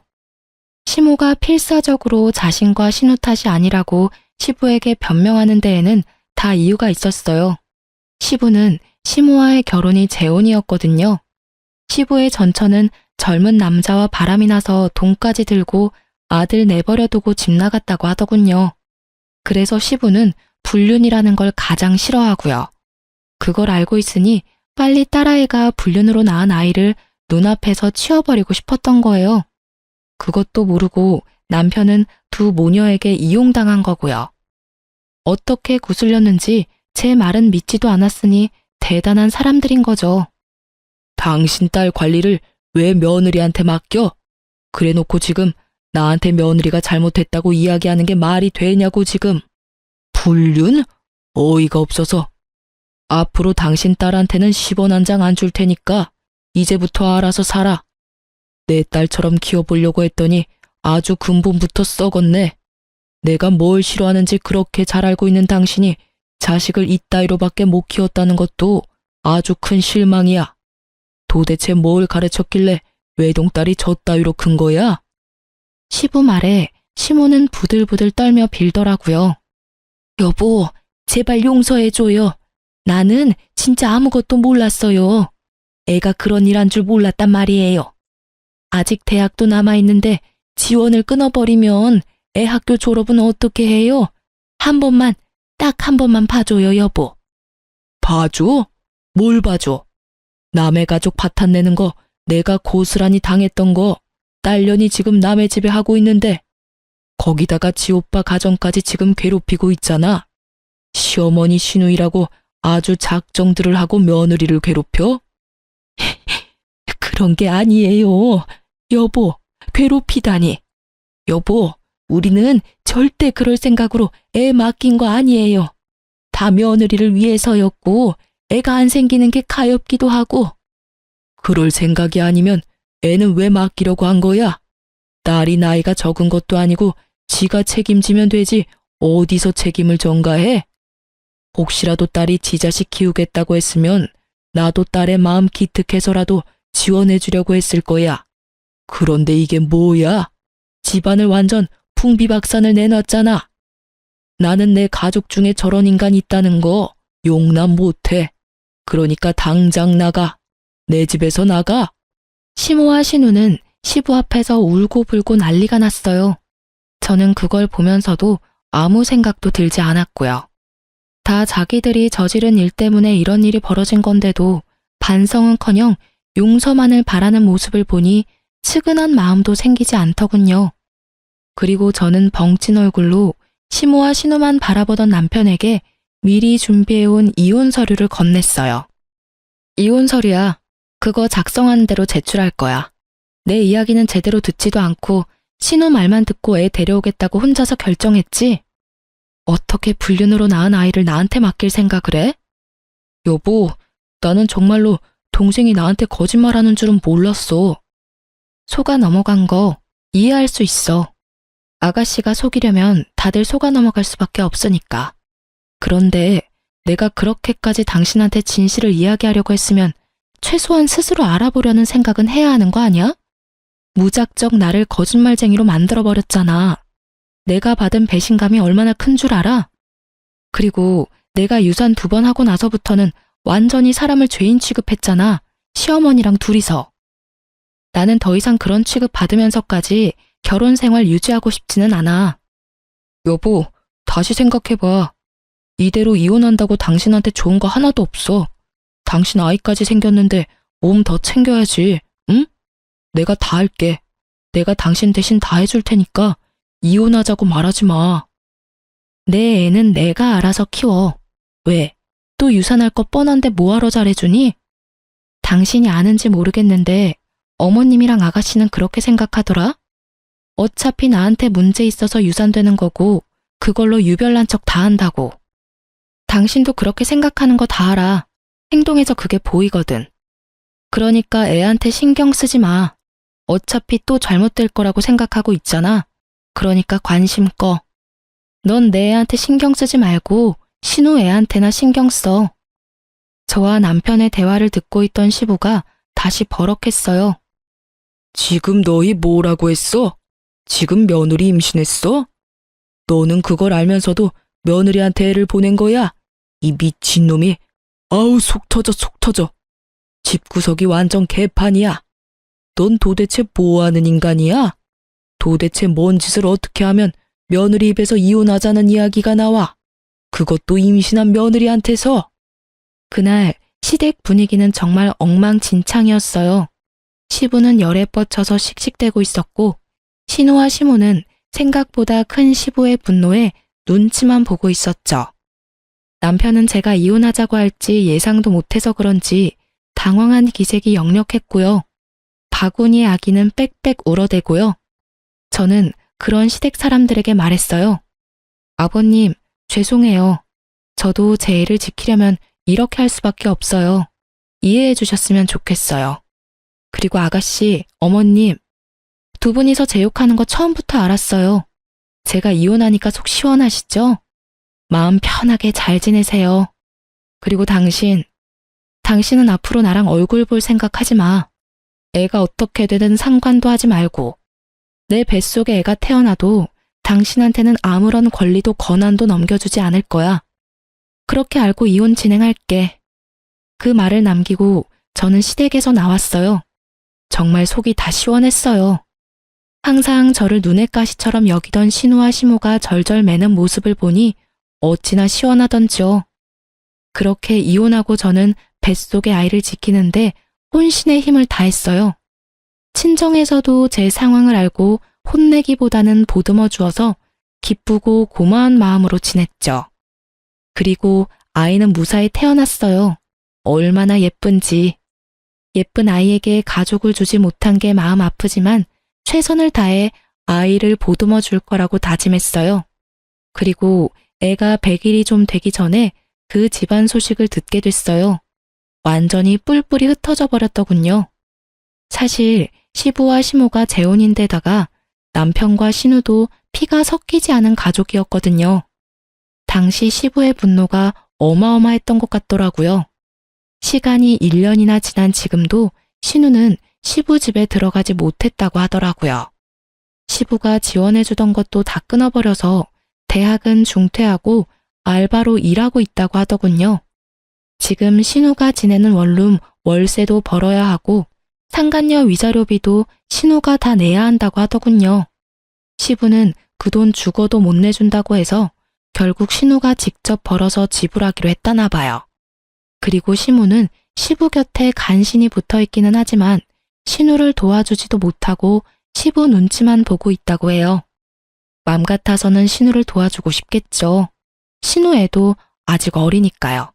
시모가 필사적으로 자신과 신우 탓이 아니라고 시부에게 변명하는 데에는 다 이유가 있었어요. 시부는 시모와의 결혼이 재혼이었거든요. 시부의 전처는 젊은 남자와 바람이 나서 돈까지 들고 아들 내버려두고 집 나갔다고 하더군요. 그래서 시부는 불륜이라는 걸 가장 싫어하고요. 그걸 알고 있으니 빨리 딸아이가 불륜으로 낳은 아이를 눈앞에서 치워버리고 싶었던 거예요. 그것도 모르고 남편은 두 모녀에게 이용당한 거고요. 어떻게 구슬렸는지 제 말은 믿지도 않았으니 대단한 사람들인 거죠. 당신 딸 관리를 왜 며느리한테 맡겨? 그래놓고 지금 나한테 며느리가 잘못했다고 이야기하는 게 말이 되냐고 지금. 불륜? 어이가 없어서. 앞으로 당신 딸한테는 10원 한 장 안 줄 테니까 이제부터 알아서 살아. 내 딸처럼 키워보려고 했더니 아주 근본부터 썩었네. 내가 뭘 싫어하는지 그렇게 잘 알고 있는 당신이 자식을 이따위로밖에 못 키웠다는 것도 아주 큰 실망이야. 도대체 뭘 가르쳤길래 외동딸이 저 따위로 큰 거야? 시부 말에 시모는 부들부들 떨며 빌더라고요. 여보, 제발 용서해줘요. 나는 진짜 아무것도 몰랐어요. 애가 그런 일 한 줄 몰랐단 말이에요. 아직 대학도 남아있는데 지원을 끊어버리면 애 학교 졸업은 어떻게 해요? 한 번만, 딱 한 번만 봐줘요, 여보. 봐줘? 뭘 봐줘? 남의 가족 파탄내는 거 내가 고스란히 당했던 거 딸년이 지금 남의 집에 하고 있는데 거기다가 지 오빠 가정까지 지금 괴롭히고 있잖아. 시어머니 시누이라고 아주 작정들을 하고 며느리를 괴롭혀? 그런 게 아니에요. 여보, 괴롭히다니. 여보, 우리는 절대 그럴 생각으로 애 맡긴 거 아니에요. 다 며느리를 위해서였고 애가 안 생기는 게 가엾기도 하고. 그럴 생각이 아니면 애는 왜 맡기려고 한 거야? 딸이 나이가 적은 것도 아니고 지가 책임지면 되지 어디서 책임을 전가해? 혹시라도 딸이 지 자식 키우겠다고 했으면 나도 딸의 마음 기특해서라도 지원해주려고 했을 거야. 그런데 이게 뭐야? 집안을 완전 풍비박산을 내놨잖아. 나는 내 가족 중에 저런 인간 있다는 거 용납 못해. 그러니까 당장 나가. 내 집에서 나가. 시모와 신우는 시부 앞에서 울고불고 난리가 났어요. 저는 그걸 보면서도 아무 생각도 들지 않았고요. 다 자기들이 저지른 일 때문에 이런 일이 벌어진 건데도 반성은커녕 용서만을 바라는 모습을 보니 측은한 마음도 생기지 않더군요. 그리고 저는 벙찐 얼굴로 시모와 신우만 바라보던 남편에게 미리 준비해온 이혼 서류를 건넸어요. 이혼 서류야. 그거 작성한 대로 제출할 거야. 내 이야기는 제대로 듣지도 않고 신우 말만 듣고 애 데려오겠다고 혼자서 결정했지? 어떻게 불륜으로 낳은 아이를 나한테 맡길 생각을 해? 여보, 나는 정말로 동생이 나한테 거짓말하는 줄은 몰랐어. 속아 넘어간 거 이해할 수 있어. 아가씨가 속이려면 다들 속아 넘어갈 수밖에 없으니까. 그런데 내가 그렇게까지 당신한테 진실을 이야기하려고 했으면 최소한 스스로 알아보려는 생각은 해야 하는 거 아니야? 무작정 나를 거짓말쟁이로 만들어버렸잖아. 내가 받은 배신감이 얼마나 큰 줄 알아? 그리고 내가 유산 2번 하고 나서부터는 완전히 사람을 죄인 취급했잖아. 시어머니랑 둘이서. 나는 더 이상 그런 취급 받으면서까지 결혼 생활 유지하고 싶지는 않아. 여보, 다시 생각해봐. 이대로 이혼한다고 당신한테 좋은 거 하나도 없어. 당신 아이까지 생겼는데 몸 더 챙겨야지, 응? 내가 다 할게. 내가 당신 대신 다 해줄 테니까 이혼하자고 말하지 마. 내 애는 내가 알아서 키워. 왜? 또 유산할 거 뻔한데 뭐하러 잘해주니? 당신이 아는지 모르겠는데 어머님이랑 아가씨는 그렇게 생각하더라? 어차피 나한테 문제 있어서 유산되는 거고 그걸로 유별난 척 다 한다고. 당신도 그렇게 생각하는 거 다 알아. 행동에서 그게 보이거든. 그러니까 애한테 신경 쓰지 마. 어차피 또 잘못될 거라고 생각하고 있잖아. 그러니까 관심 꺼. 넌 내 애한테 신경 쓰지 말고 신우 애한테나 신경 써. 저와 남편의 대화를 듣고 있던 시부가 다시 버럭했어요. 지금 너희 뭐라고 했어? 지금 며느리 임신했어? 너는 그걸 알면서도 며느리한테 애를 보낸 거야? 이 미친놈이. 아우, 속 터져, 속 터져. 집구석이 완전 개판이야. 넌 도대체 뭐하는 인간이야? 도대체 뭔 짓을 어떻게 하면 며느리 입에서 이혼하자는 이야기가 나와? 그것도 임신한 며느리한테서. 그날 시댁 분위기는 정말 엉망진창이었어요. 시부는 열에 뻗쳐서 씩씩대고 있었고 신우와 시모는 생각보다 큰 시부의 분노에 눈치만 보고 있었죠. 남편은 제가 이혼하자고 할지 예상도 못해서 그런지 당황한 기색이 역력했고요. 바구니의 아기는 빽빽 울어대고요. 저는 그런 시댁 사람들에게 말했어요. 아버님, 죄송해요. 저도 제 애를 지키려면 이렇게 할 수밖에 없어요. 이해해 주셨으면 좋겠어요. 그리고 아가씨, 어머님, 2분이서 제 욕하는 거 처음부터 알았어요. 제가 이혼하니까 속 시원하시죠? 마음 편하게 잘 지내세요. 그리고 당신은 앞으로 나랑 얼굴 볼 생각하지 마. 애가 어떻게 되든 상관도 하지 말고. 내 뱃속에 애가 태어나도 당신한테는 아무런 권리도 권한도 넘겨주지 않을 거야. 그렇게 알고 이혼 진행할게. 그 말을 남기고 저는 시댁에서 나왔어요. 정말 속이 다 시원했어요. 항상 저를 눈의 가시처럼 여기던 신우와 시모가 절절 매는 모습을 보니 어찌나 시원하던지요. 그렇게 이혼하고 저는 뱃속의 아이를 지키는데 혼신의 힘을 다했어요. 친정에서도 제 상황을 알고 혼내기보다는 보듬어 주어서 기쁘고 고마운 마음으로 지냈죠. 그리고 아이는 무사히 태어났어요. 얼마나 예쁜지. 예쁜 아이에게 가족을 주지 못한 게 마음 아프지만 최선을 다해 아이를 보듬어 줄 거라고 다짐했어요. 그리고 애가 100일이 좀 되기 전에 그 집안 소식을 듣게 됐어요. 완전히 뿔뿔이 흩어져 버렸더군요. 사실 시부와 시모가 재혼인데다가 남편과 신우도 피가 섞이지 않은 가족이었거든요. 당시 시부의 분노가 어마어마했던 것 같더라고요. 시간이 1년이나 지난 지금도 신우는 시부 집에 들어가지 못했다고 하더라고요. 시부가 지원해주던 것도 다 끊어버려서 대학은 중퇴하고 알바로 일하고 있다고 하더군요. 지금 신우가 지내는 원룸 월세도 벌어야 하고 상간녀 위자료비도 신우가 다 내야 한다고 하더군요. 시부는 그 돈 죽어도 못 내준다고 해서 결국 신우가 직접 벌어서 지불하기로 했다나 봐요. 그리고 시무는 시부 곁에 간신히 붙어 있기는 하지만 신우를 도와주지도 못하고 시부 눈치만 보고 있다고 해요. 맘 같아서는 신우를 도와주고 싶겠죠. 신우 애도 아직 어리니까요.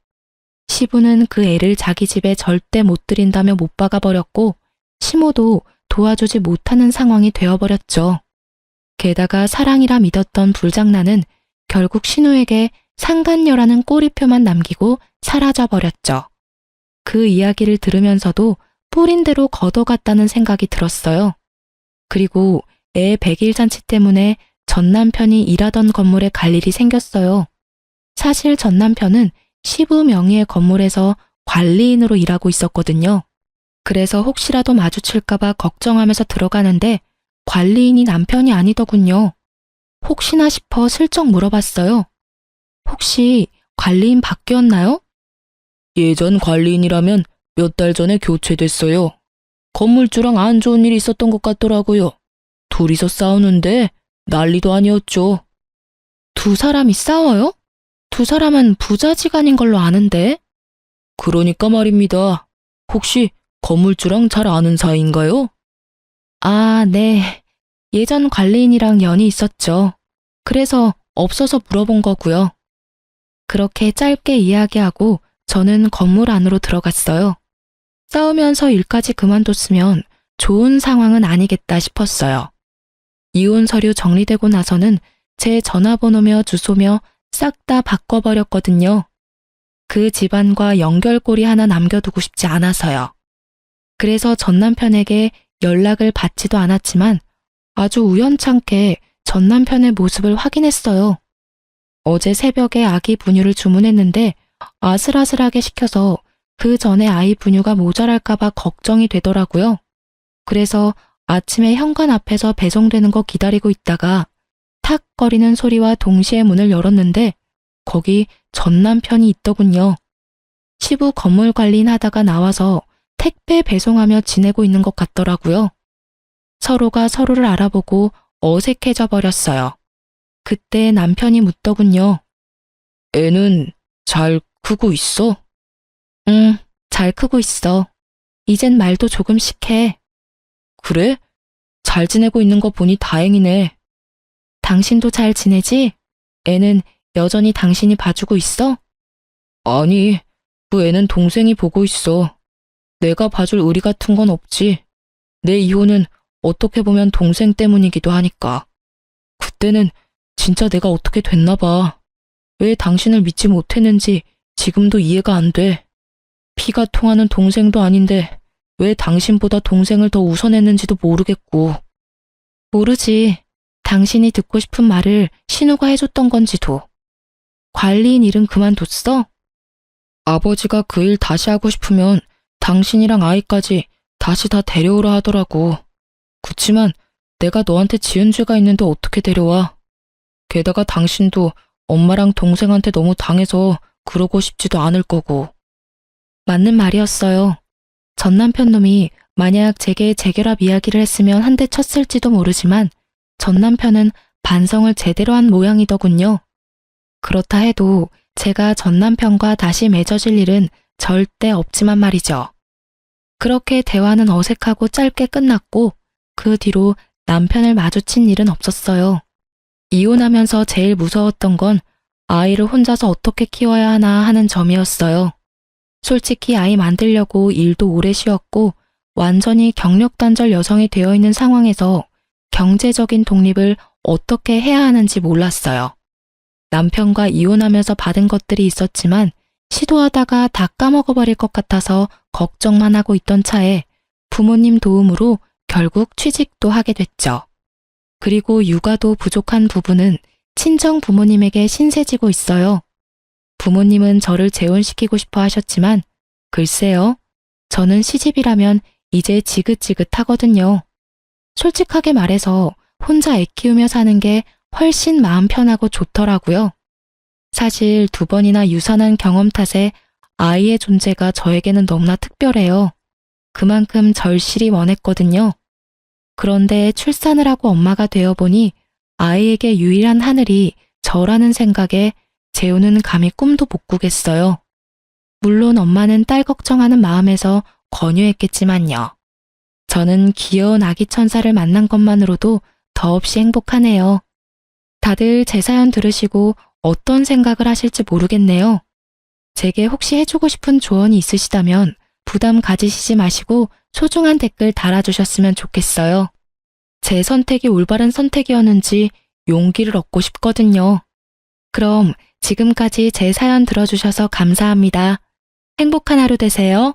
시부는 그 애를 자기 집에 절대 못 들인다며 못 박아버렸고 시모도 도와주지 못하는 상황이 되어버렸죠. 게다가 사랑이라 믿었던 불장난은 결국 신우에게 상간녀라는 꼬리표만 남기고 사라져버렸죠. 그 이야기를 들으면서도 뿌린 대로 걷어갔다는 생각이 들었어요. 그리고 애 100일 잔치 때문에 전 남편이 일하던 건물에 갈 일이 생겼어요. 사실 전 남편은 시부 명의의 건물에서 관리인으로 일하고 있었거든요. 그래서 혹시라도 마주칠까봐 걱정하면서 들어가는데 관리인이 남편이 아니더군요. 혹시나 싶어 슬쩍 물어봤어요. 혹시 관리인 바뀌었나요? 예전 관리인이라면 몇 달 전에 교체됐어요. 건물주랑 안 좋은 일이 있었던 것 같더라고요. 둘이서 싸우는데 난리도 아니었죠. 두 사람이 싸워요? 두 사람은 부자지간인 걸로 아는데. 그러니까 말입니다. 혹시 건물주랑 잘 아는 사이인가요? 아, 네. 예전 관리인이랑 연이 있었죠. 그래서 없어서 물어본 거고요. 그렇게 짧게 이야기하고 저는 건물 안으로 들어갔어요. 싸우면서 일까지 그만뒀으면 좋은 상황은 아니겠다 싶었어요. 이혼 서류 정리되고 나서는 제 전화번호며 주소며 싹 다 바꿔버렸거든요. 그 집안과 연결고리 하나 남겨두고 싶지 않아서요. 그래서 전 남편에게 연락을 받지도 않았지만 아주 우연찮게 전 남편의 모습을 확인했어요. 어제 새벽에 아기 분유를 주문했는데 아슬아슬하게 식혀서 그 전에 아이 분유가 모자랄까봐 걱정이 되더라고요. 그래서 아침에 현관 앞에서 배송되는 거 기다리고 있다가 탁 거리는 소리와 동시에 문을 열었는데 거기 전 남편이 있더군요. 시부 건물 관리인 하다가 나와서 택배 배송하며 지내고 있는 것 같더라고요. 서로가 서로를 알아보고 어색해져 버렸어요. 그때 남편이 묻더군요. 애는 잘 크고 있어? 응, 잘 크고 있어. 이젠 말도 조금씩 해. 그래? 잘 지내고 있는 거 보니 다행이네. 당신도 잘 지내지? 애는 여전히 당신이 봐주고 있어? 아니, 그 애는 동생이 보고 있어. 내가 봐줄 의리 같은 건 없지. 내 이혼은 어떻게 보면 동생 때문이기도 하니까. 그때는 진짜 내가 어떻게 됐나 봐. 왜 당신을 믿지 못했는지 지금도 이해가 안 돼. 피가 통하는 동생도 아닌데 왜 당신보다 동생을 더 우선했는지도 모르겠고. 모르지. 당신이 듣고 싶은 말을 신우가 해줬던 건지도. 관리인 일은 그만뒀어? 아버지가 그 일 다시 하고 싶으면 당신이랑 아이까지 다시 다 데려오라 하더라고. 그치만 내가 너한테 지은 죄가 있는데 어떻게 데려와. 게다가 당신도 엄마랑 동생한테 너무 당해서 그러고 싶지도 않을 거고. 맞는 말이었어요. 전 남편 놈이 만약 제게 재결합 이야기를 했으면 한 대 쳤을지도 모르지만 전 남편은 반성을 제대로 한 모양이더군요. 그렇다 해도 제가 전 남편과 다시 맺어질 일은 절대 없지만 말이죠. 그렇게 대화는 어색하고 짧게 끝났고 그 뒤로 남편을 마주친 일은 없었어요. 이혼하면서 제일 무서웠던 건 아이를 혼자서 어떻게 키워야 하나 하는 점이었어요. 솔직히 아이 만들려고 일도 오래 쉬었고 완전히 경력단절 여성이 되어 있는 상황에서 경제적인 독립을 어떻게 해야 하는지 몰랐어요. 남편과 이혼하면서 받은 것들이 있었지만 시도하다가 다 까먹어버릴 것 같아서 걱정만 하고 있던 차에 부모님 도움으로 결국 취직도 하게 됐죠. 그리고 육아도 부족한 부분은 친정 부모님에게 신세지고 있어요. 부모님은 저를 재혼시키고 싶어 하셨지만 글쎄요, 저는 시집이라면 이제 지긋지긋하거든요. 솔직하게 말해서 혼자 애 키우며 사는 게 훨씬 마음 편하고 좋더라고요. 사실 2번이나 유산한 경험 탓에 아이의 존재가 저에게는 너무나 특별해요. 그만큼 절실히 원했거든요. 그런데 출산을 하고 엄마가 되어보니 아이에게 유일한 하늘이 저라는 생각에 재우는 감히 꿈도 못 꾸겠어요. 물론 엄마는 딸 걱정하는 마음에서 권유했겠지만요. 저는 귀여운 아기 천사를 만난 것만으로도 더없이 행복하네요. 다들 제 사연 들으시고 어떤 생각을 하실지 모르겠네요. 제게 혹시 해주고 싶은 조언이 있으시다면 부담 가지시지 마시고 소중한 댓글 달아주셨으면 좋겠어요. 제 선택이 올바른 선택이었는지 용기를 얻고 싶거든요. 그럼 지금까지 제 사연 들어주셔서 감사합니다. 행복한 하루 되세요.